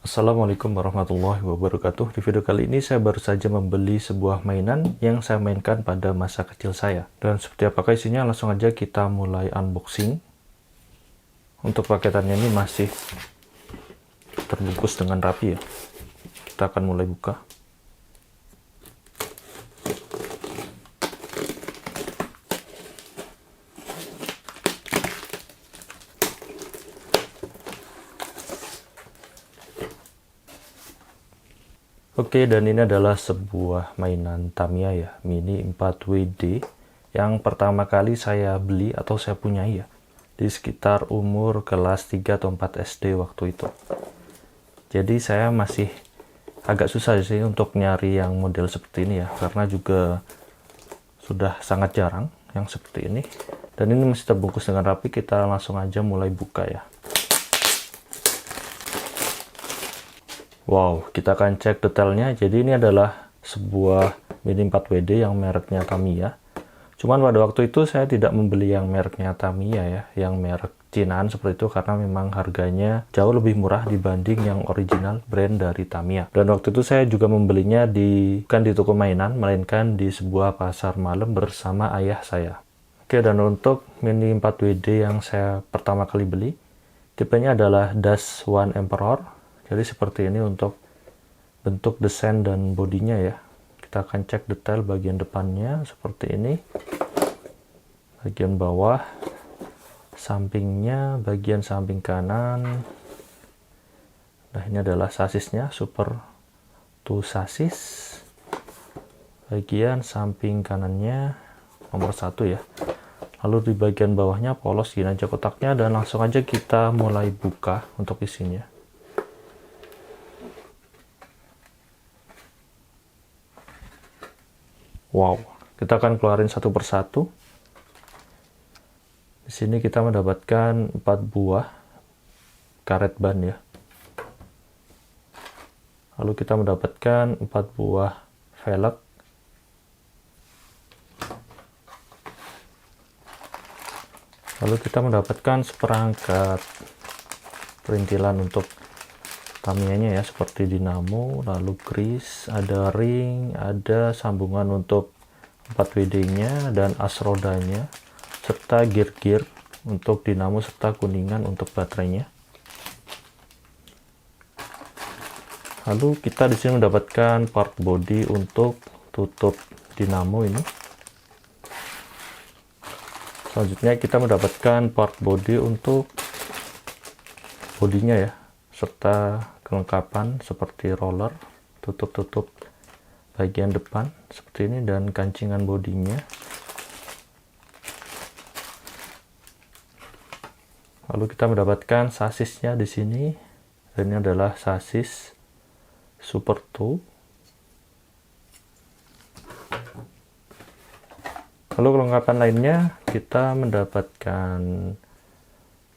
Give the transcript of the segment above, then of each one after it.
Assalamualaikum warahmatullahi wabarakatuh. Di video kali ini saya baru saja membeli sebuah mainan yang saya mainkan pada masa kecil saya. Dan seperti apakah isinya, langsung aja kita mulai unboxing. Untuk paketannya ini masih terbungkus dengan rapi ya. Kita akan mulai buka. Oke, dan ini adalah sebuah mainan Tamiya ya, Mini 4WD yang pertama kali saya beli atau saya punyai ya, di sekitar umur kelas 3 atau 4 SD waktu itu. Jadi saya masih agak susah sih untuk nyari yang model seperti ini ya, karena juga sudah sangat jarang yang seperti ini. Dan ini masih terbungkus dengan rapi, kita langsung aja mulai buka ya. Wow, kita akan cek detailnya. Jadi ini adalah sebuah Mini 4WD yang mereknya Tamiya. Cuman pada waktu itu saya tidak membeli yang mereknya Tamiya ya, yang merek Cinaan seperti itu, karena memang harganya jauh lebih murah dibanding yang original brand dari Tamiya. Dan waktu itu saya juga membelinya bukan di toko mainan, melainkan di sebuah pasar malam bersama ayah saya. Oke, dan untuk Mini 4WD yang saya pertama kali beli, tipenya adalah Dash One Emperor. Jadi seperti ini untuk bentuk desain dan bodinya ya. Kita akan cek detail bagian depannya seperti ini. Bagian bawah, sampingnya, bagian samping kanan. Nah, ini adalah sasisnya, Super 2 sasis. Bagian samping kanannya nomor 1 ya. Lalu di bagian bawahnya polos gini aja kotaknya, dan langsung aja kita mulai buka untuk isinya. Wow, kita akan keluarin satu persatu. Di sini kita mendapatkan 4 buah karet ban ya. Lalu kita mendapatkan 4 buah velg. Lalu kita mendapatkan seperangkat perintilan untuk Tamiya-nya ya, seperti dinamo, lalu grease, ada ring, ada sambungan untuk 4WD-nya dan as rodanya, serta gear-gear untuk dinamo serta kuningan untuk baterainya. Lalu kita di sini mendapatkan part body untuk tutup dinamo ini. Selanjutnya kita mendapatkan part body untuk bodinya ya, serta kelengkapan seperti roller, tutup bagian depan seperti ini, dan kancingan bodinya. Lalu kita mendapatkan sasisnya di sini, dan ini adalah sasis Super 2. Lalu kelengkapan lainnya kita mendapatkan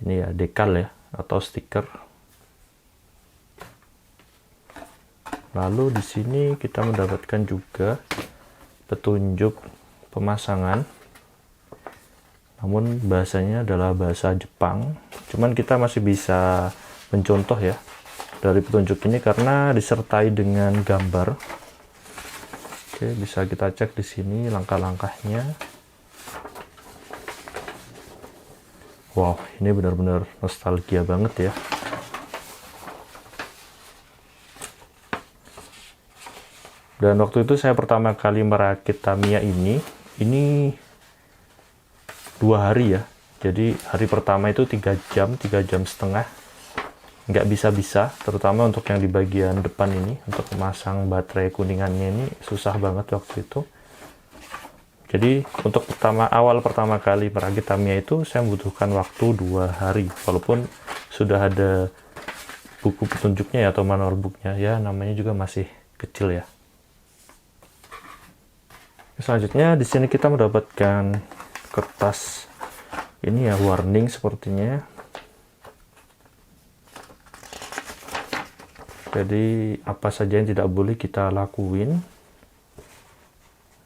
ini ya, dekal ya atau stiker. Lalu di sini kita mendapatkan juga petunjuk pemasangan, namun bahasanya adalah bahasa Jepang. Cuman kita masih bisa mencontoh ya dari petunjuk ini karena disertai dengan gambar. Oke, bisa kita cek di sini langkah-langkahnya. Wow, ini benar-benar nostalgia banget ya. Dan waktu itu saya pertama kali merakit Tamiya ini 2 hari ya. Jadi hari pertama itu 3 jam setengah. Nggak bisa-bisa, terutama untuk yang di bagian depan ini, untuk memasang baterai kuningannya ini susah banget waktu itu. Jadi untuk awal pertama kali merakit Tamiya itu saya membutuhkan waktu 2 hari. Walaupun sudah ada buku petunjuknya ya, atau manual booknya ya, namanya juga masih kecil ya. Selanjutnya di sini kita mendapatkan kertas ini ya, warning sepertinya. Jadi apa saja yang tidak boleh kita lakuin.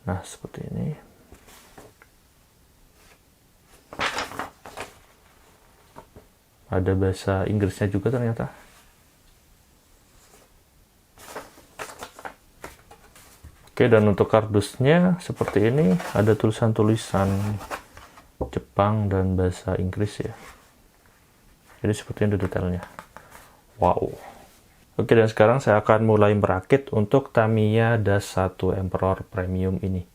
Nah, seperti ini. Ada bahasa Inggrisnya juga ternyata. Oke, dan untuk kardusnya seperti ini, ada tulisan-tulisan Jepang dan bahasa Inggris ya. Jadi seperti ini detailnya. Wow. Oke, dan sekarang saya akan mulai merakit untuk Tamiya Das 1 Emperor Premium ini.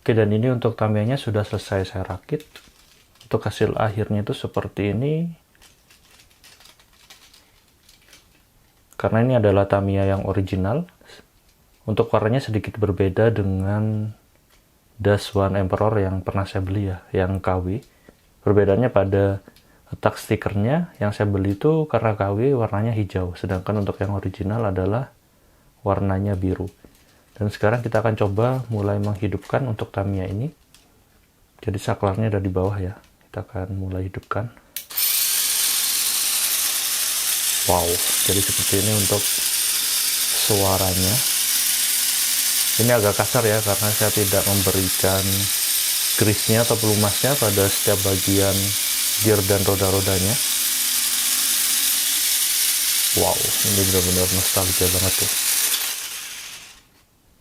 Oke, dan ini untuk Tamiya-nya sudah selesai saya rakit. Untuk hasil akhirnya itu seperti ini. Karena ini adalah Tamiya yang original. Untuk warnanya sedikit berbeda dengan Dash One Emperor yang pernah saya beli ya, yang KW. Perbedaannya pada letak stikernya, yang saya beli itu karena KW warnanya hijau, sedangkan untuk yang original adalah warnanya biru. Dan sekarang kita akan coba mulai menghidupkan untuk Tamiya ini. Jadi saklarnya ada di bawah ya. Kita akan mulai hidupkan. Wow, jadi seperti ini untuk suaranya. Ini agak kasar ya, karena saya tidak memberikan grease-nya atau pelumasnya pada setiap bagian gear dan roda-rodanya. Wow, ini benar-benar nostalgia banget tuh.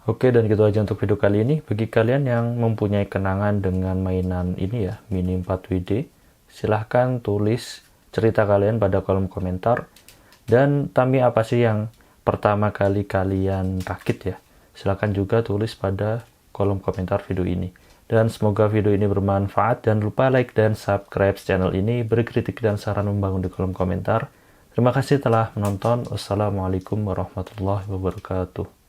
Oke, dan gitu aja untuk video kali ini. Bagi kalian yang mempunyai kenangan dengan mainan ini ya, Mini 4WD, silahkan tulis cerita kalian pada kolom komentar. Dan Tamiya apa sih yang pertama kali kalian rakit ya? Silahkan juga tulis pada kolom komentar video ini. Dan semoga video ini bermanfaat. Jangan lupa like dan subscribe channel ini. Beri kritik dan saran membangun di kolom komentar. Terima kasih telah menonton. Wassalamualaikum warahmatullahi wabarakatuh.